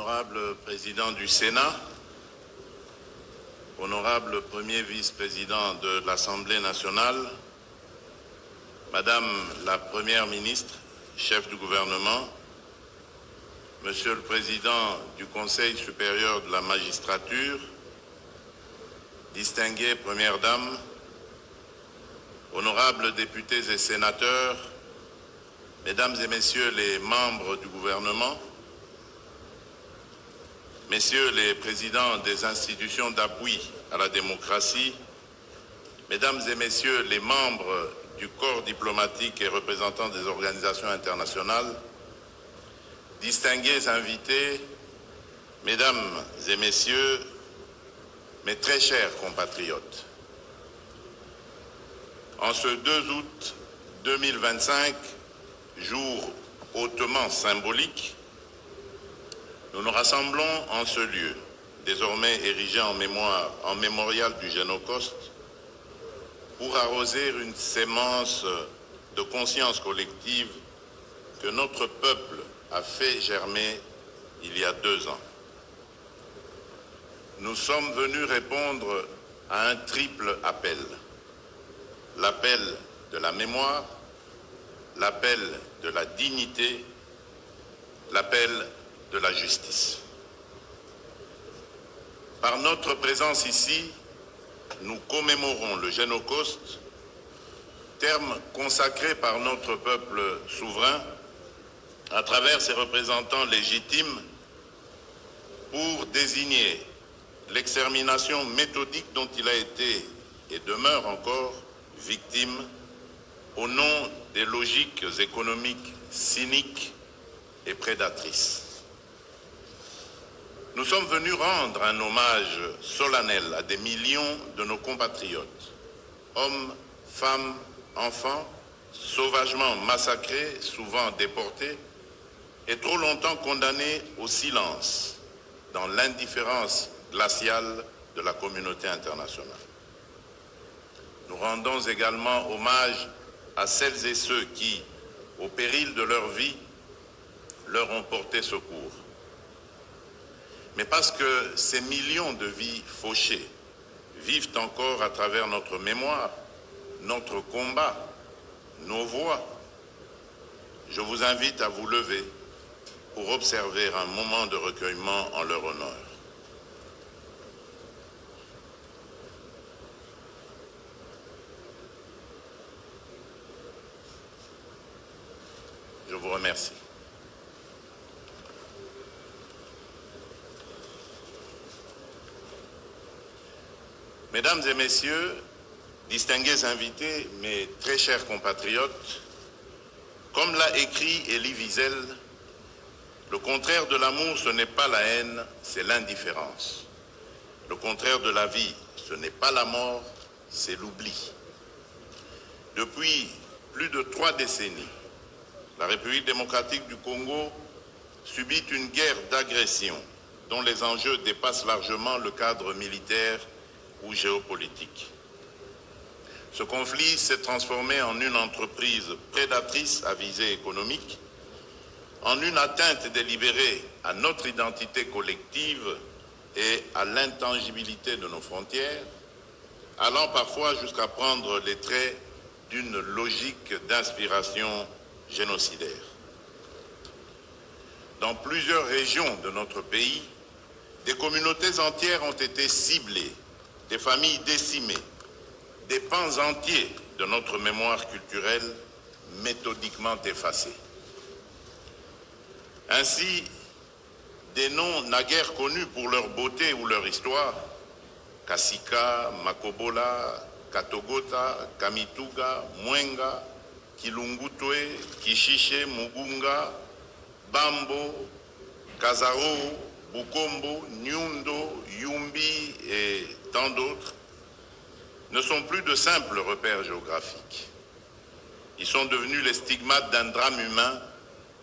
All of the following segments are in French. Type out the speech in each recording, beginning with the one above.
Honorable Président du Sénat, Honorable Premier Vice-président de l'Assemblée nationale, Madame la Première ministre, chef du gouvernement, Monsieur le Président du Conseil supérieur de la magistrature, distinguées Premières Dames, honorables députés et sénateurs, Mesdames et Messieurs les membres du gouvernement, Messieurs les présidents des institutions d'appui à la démocratie, Mesdames et Messieurs les membres du corps diplomatique et représentants des organisations internationales, distingués invités, Mesdames et Messieurs, mes très chers compatriotes, en ce 2 août 2025, jour hautement symbolique, nous nous rassemblons en ce lieu, désormais érigé en mémorial du Génocauste, pour arroser une sémence de conscience collective que notre peuple a fait germer il y a 2 ans. Nous sommes venus répondre à un triple appel. L'appel de la mémoire, l'appel de la dignité, l'appel de la justice. Par notre présence ici, nous commémorons le Génocauste, terme consacré par notre peuple souverain à travers ses représentants légitimes pour désigner l'extermination méthodique dont il a été et demeure encore victime au nom des logiques économiques cyniques et prédatrices. Nous sommes venus rendre un hommage solennel à des millions de nos compatriotes, hommes, femmes, enfants, sauvagement massacrés, souvent déportés, et trop longtemps condamnés au silence, dans l'indifférence glaciale de la communauté internationale. Nous rendons également hommage à celles et ceux qui, au péril de leur vie, leur ont porté secours. Mais parce que ces millions de vies fauchées vivent encore à travers notre mémoire, notre combat, nos voix, je vous invite à vous lever pour observer un moment de recueillement en leur honneur. Je vous remercie. Mesdames et Messieurs, distingués invités, mes très chers compatriotes, comme l'a écrit Elie Wiesel, le contraire de l'amour, ce n'est pas la haine, c'est l'indifférence. Le contraire de la vie, ce n'est pas la mort, c'est l'oubli. Depuis plus de 3 décennies, la République démocratique du Congo subit une guerre d'agression dont les enjeux dépassent largement le cadre militaire ou géopolitique. Ce conflit s'est transformé en une entreprise prédatrice à visée économique, en une atteinte délibérée à notre identité collective et à l'intangibilité de nos frontières, allant parfois jusqu'à prendre les traits d'une logique d'inspiration génocidaire. Dans plusieurs régions de notre pays, des communautés entières ont été ciblées, des familles décimées, des pans entiers de notre mémoire culturelle méthodiquement effacés. Ainsi, des noms naguère connus pour leur beauté ou leur histoire, Kasika, Makobola, Katogota, Kamituga, Mwenga, Kilungutwe, Kishiche, Mugunga, Bambo, Kazaro, Bukombo, Nyundo, Yumbi et tant d'autres, ne sont plus de simples repères géographiques. Ils sont devenus les stigmates d'un drame humain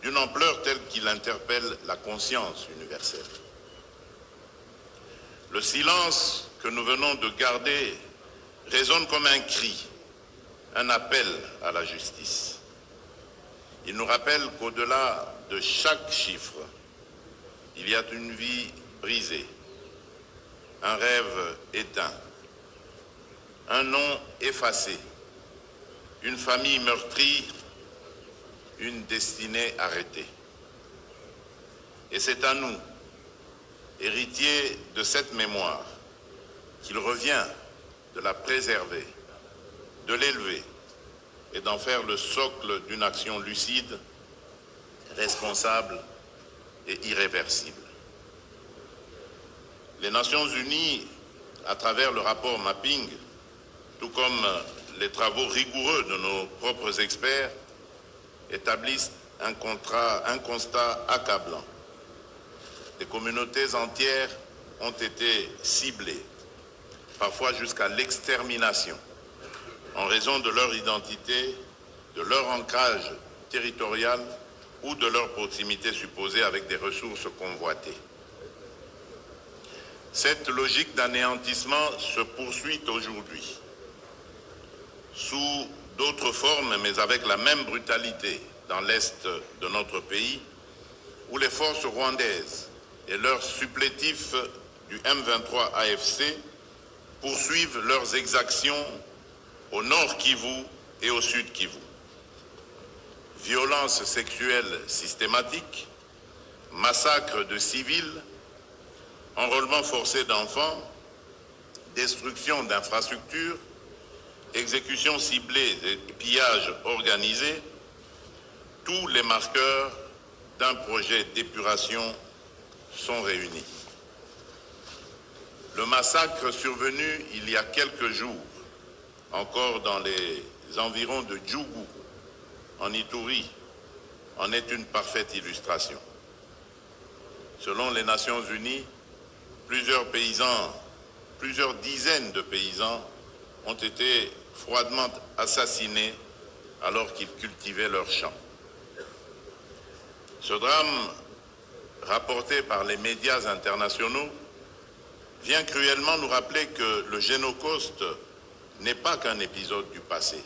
d'une ampleur telle qu'il interpelle la conscience universelle. Le silence que nous venons de garder résonne comme un cri, un appel à la justice. Il nous rappelle qu'au-delà de chaque chiffre, il y a une vie brisée, un rêve éteint, un nom effacé, une famille meurtrie, une destinée arrêtée. Et c'est à nous, héritiers de cette mémoire, qu'il revient de la préserver, de l'élever et d'en faire le socle d'une action lucide, responsable et irréversible. Les Nations Unies, à travers le rapport Mapping, tout comme les travaux rigoureux de nos propres experts, établissent un constat accablant. Des communautés entières ont été ciblées, parfois jusqu'à l'extermination, en raison de leur identité, de leur ancrage territorial ou de leur proximité supposée avec des ressources convoitées. Cette logique d'anéantissement se poursuit aujourd'hui, sous d'autres formes, mais avec la même brutalité dans l'est de notre pays, où les forces rwandaises et leurs supplétifs du M23 AFC poursuivent leurs exactions au nord Kivu et au sud Kivu. Violences sexuelles systématiques, massacres de civils, enrôlement forcé d'enfants, destruction d'infrastructures, exécutions ciblées et pillages organisés, tous les marqueurs d'un projet d'épuration sont réunis. Le massacre survenu il y a quelques jours, encore dans les environs de Djougou, en Ituri, en est une parfaite illustration. Selon les Nations Unies, plusieurs dizaines de paysans ont été froidement assassinés alors qu'ils cultivaient leurs champs. Ce drame, rapporté par les médias internationaux, vient cruellement nous rappeler que le génocauste n'est pas qu'un épisode du passé.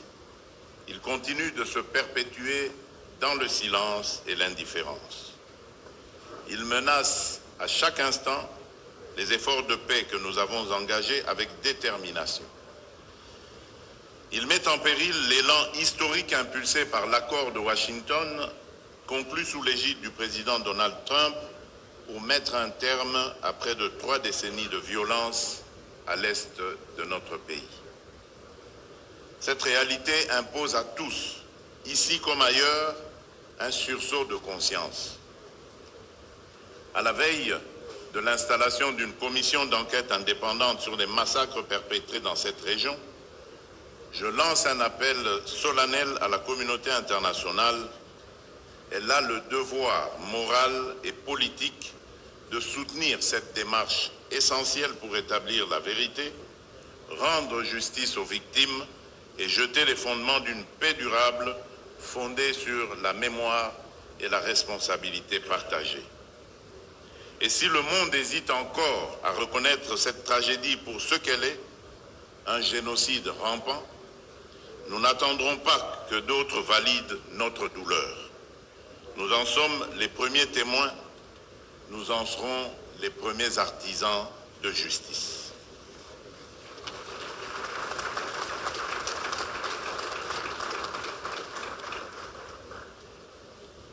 Il continue de se perpétuer dans le silence et l'indifférence. Il menace à chaque instant les efforts de paix que nous avons engagés avec détermination. Il met en péril l'élan historique impulsé par l'accord de Washington, conclu sous l'égide du président Donald Trump, pour mettre un terme à près de 3 décennies de violence à l'est de notre pays. Cette réalité impose à tous, ici comme ailleurs, un sursaut de conscience. À la veille de l'installation d'une commission d'enquête indépendante sur les massacres perpétrés dans cette région, je lance un appel solennel à la communauté internationale. Elle a le devoir moral et politique de soutenir cette démarche essentielle pour établir la vérité, rendre justice aux victimes et jeter les fondements d'une paix durable fondée sur la mémoire et la responsabilité partagée. Et si le monde hésite encore à reconnaître cette tragédie pour ce qu'elle est, un génocide rampant, nous n'attendrons pas que d'autres valident notre douleur. Nous en sommes les premiers témoins, nous en serons les premiers artisans de justice.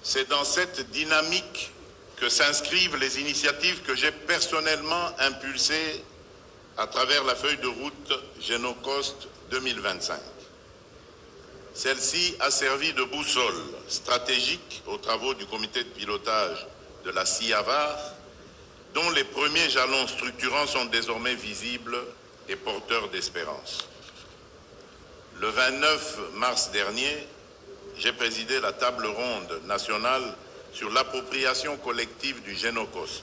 C'est dans cette dynamique que s'inscrivent les initiatives que j'ai personnellement impulsées à travers la feuille de route Génocost 2025. Celle-ci a servi de boussole stratégique aux travaux du comité de pilotage de la CIAVAR, dont les premiers jalons structurants sont désormais visibles et porteurs d'espérance. Le 29 mars dernier, j'ai présidé la table ronde nationale sur l'appropriation collective du Génocost,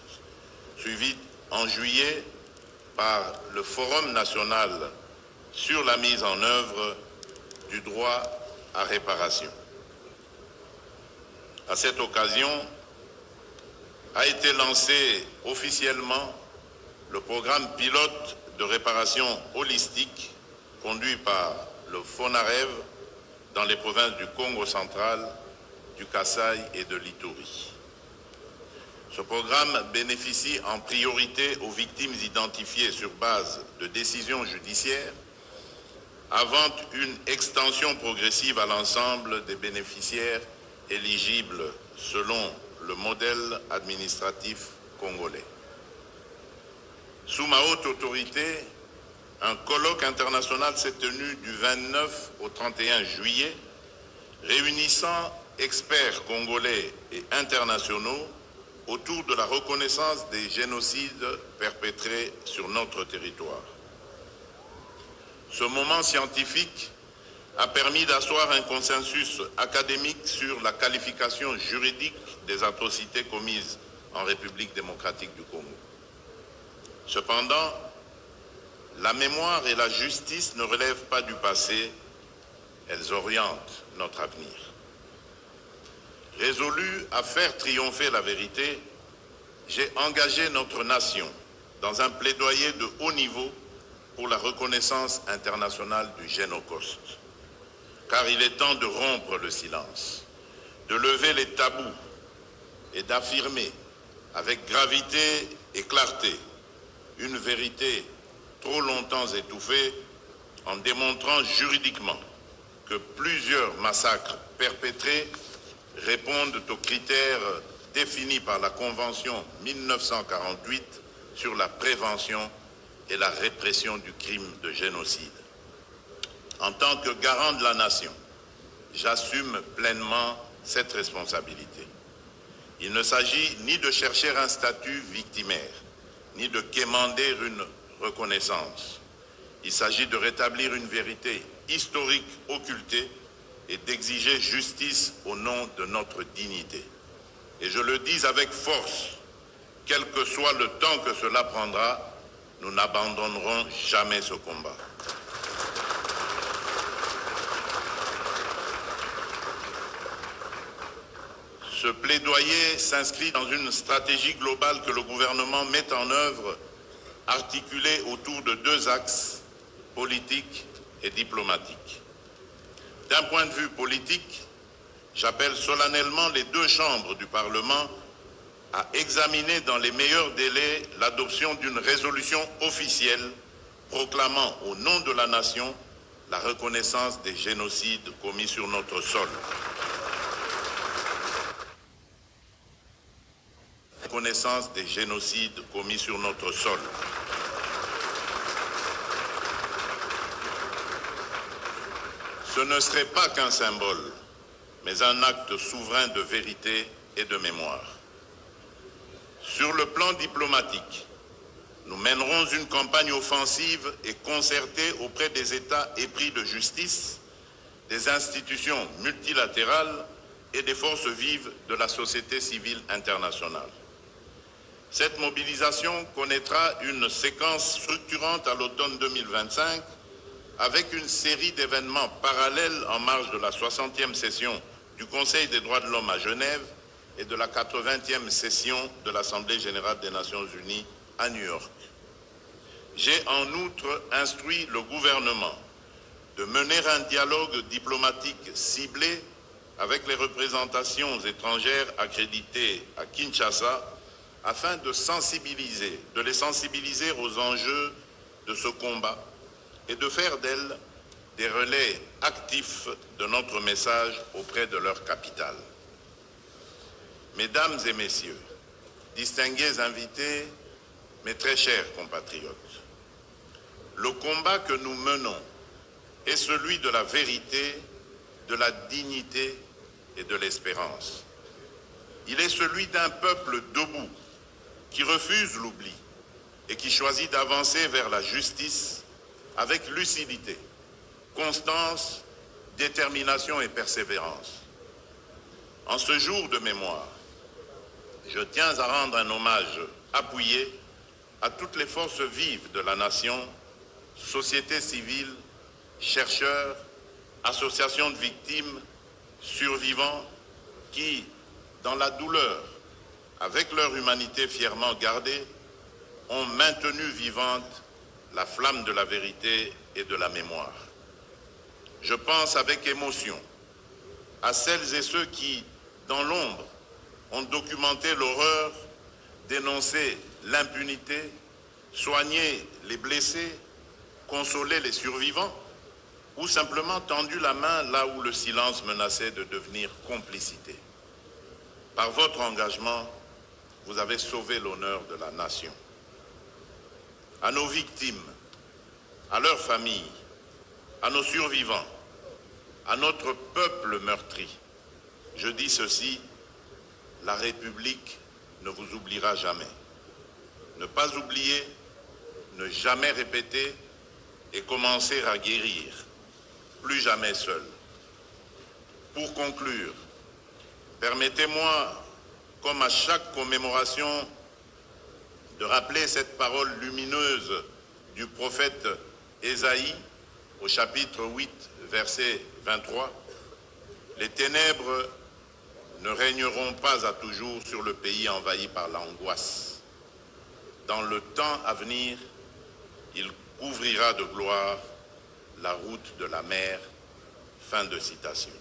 suivie en juillet par le Forum national sur la mise en œuvre du droit à réparation. À cette occasion, a été lancé officiellement le programme pilote de réparation holistique conduit par le FONAREV dans les provinces du Congo central, du Kasaï et de l'Ituri. Ce programme bénéficie en priorité aux victimes identifiées sur base de décisions judiciaires, avant une extension progressive à l'ensemble des bénéficiaires éligibles selon le modèle administratif congolais. Sous ma haute autorité, un colloque international s'est tenu du 29 au 31 juillet, réunissant experts congolais et internationaux autour de la reconnaissance des génocides perpétrés sur notre territoire. Ce moment scientifique a permis d'asseoir un consensus académique sur la qualification juridique des atrocités commises en République démocratique du Congo. Cependant, la mémoire et la justice ne relèvent pas du passé, elles orientent notre avenir. Résolu à faire triompher la vérité, j'ai engagé notre nation dans un plaidoyer de haut niveau pour la reconnaissance internationale du Génocide. Car il est temps de rompre le silence, de lever les tabous et d'affirmer avec gravité et clarté une vérité trop longtemps étouffée en démontrant juridiquement que plusieurs massacres perpétrés répondent aux critères définis par la Convention 1948 sur la prévention et la répression du crime de génocide. En tant que garant de la nation, j'assume pleinement cette responsabilité. Il ne s'agit ni de chercher un statut victimaire, ni de quémander une reconnaissance. Il s'agit de rétablir une vérité historique occultée et d'exiger justice au nom de notre dignité. Et je le dis avec force, quel que soit le temps que cela prendra, nous n'abandonnerons jamais ce combat. Ce plaidoyer s'inscrit dans une stratégie globale que le gouvernement met en œuvre, articulée autour de deux axes, politique et diplomatique. D'un point de vue politique, j'appelle solennellement les deux chambres du Parlement à examiner dans les meilleurs délais l'adoption d'une résolution officielle proclamant au nom de la nation la reconnaissance des génocides commis sur notre sol. Reconnaissance des génocides commis sur notre sol. Ce ne serait pas qu'un symbole, mais un acte souverain de vérité et de mémoire. Sur le plan diplomatique, nous mènerons une campagne offensive et concertée auprès des États épris de justice, des institutions multilatérales et des forces vives de la société civile internationale. Cette mobilisation connaîtra une séquence structurante à l'automne 2025 avec une série d'événements parallèles en marge de la 60e session du Conseil des droits de l'homme à Genève et de la 80e session de l'Assemblée générale des Nations unies à New York. J'ai en outre instruit le gouvernement de mener un dialogue diplomatique ciblé avec les représentations étrangères accréditées à Kinshasa afin de les sensibiliser aux enjeux de ce combat et de faire d'elles des relais actifs de notre message auprès de leur capitale. Mesdames et messieurs, distingués invités, mes très chers compatriotes, le combat que nous menons est celui de la vérité, de la dignité et de l'espérance. Il est celui d'un peuple debout qui refuse l'oubli et qui choisit d'avancer vers la justice avec lucidité, constance, détermination et persévérance. En ce jour de mémoire, je tiens à rendre un hommage appuyé à toutes les forces vives de la nation, société civile, chercheurs, associations de victimes, survivants, qui, dans la douleur, avec leur humanité fièrement gardée, ont maintenu vivante la flamme de la vérité et de la mémoire. Je pense avec émotion à celles et ceux qui, dans l'ombre, ont documenté l'horreur dénoncé l'impunité, soigné les blessés, consolé les survivants, ou simplement tendu la main là où le silence menaçait de devenir complicité. Par votre engagement, vous avez sauvé l'honneur de la nation. À nos victimes, à leurs familles, à nos survivants, à notre peuple meurtri, je dis ceci, la République ne vous oubliera jamais. Ne pas oublier, ne jamais répéter et commencer à guérir. Plus jamais seul. Pour conclure, permettez-moi, comme à chaque commémoration, de rappeler cette parole lumineuse du prophète Ésaïe au chapitre 8, verset 23. Les ténèbres ne régneront pas à toujours sur le pays envahi par l'angoisse. Dans le temps à venir, il couvrira de gloire la route de la mer. Fin de citation.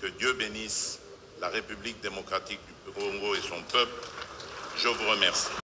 Que Dieu bénisse la République démocratique du Congo et son peuple. Je vous remercie.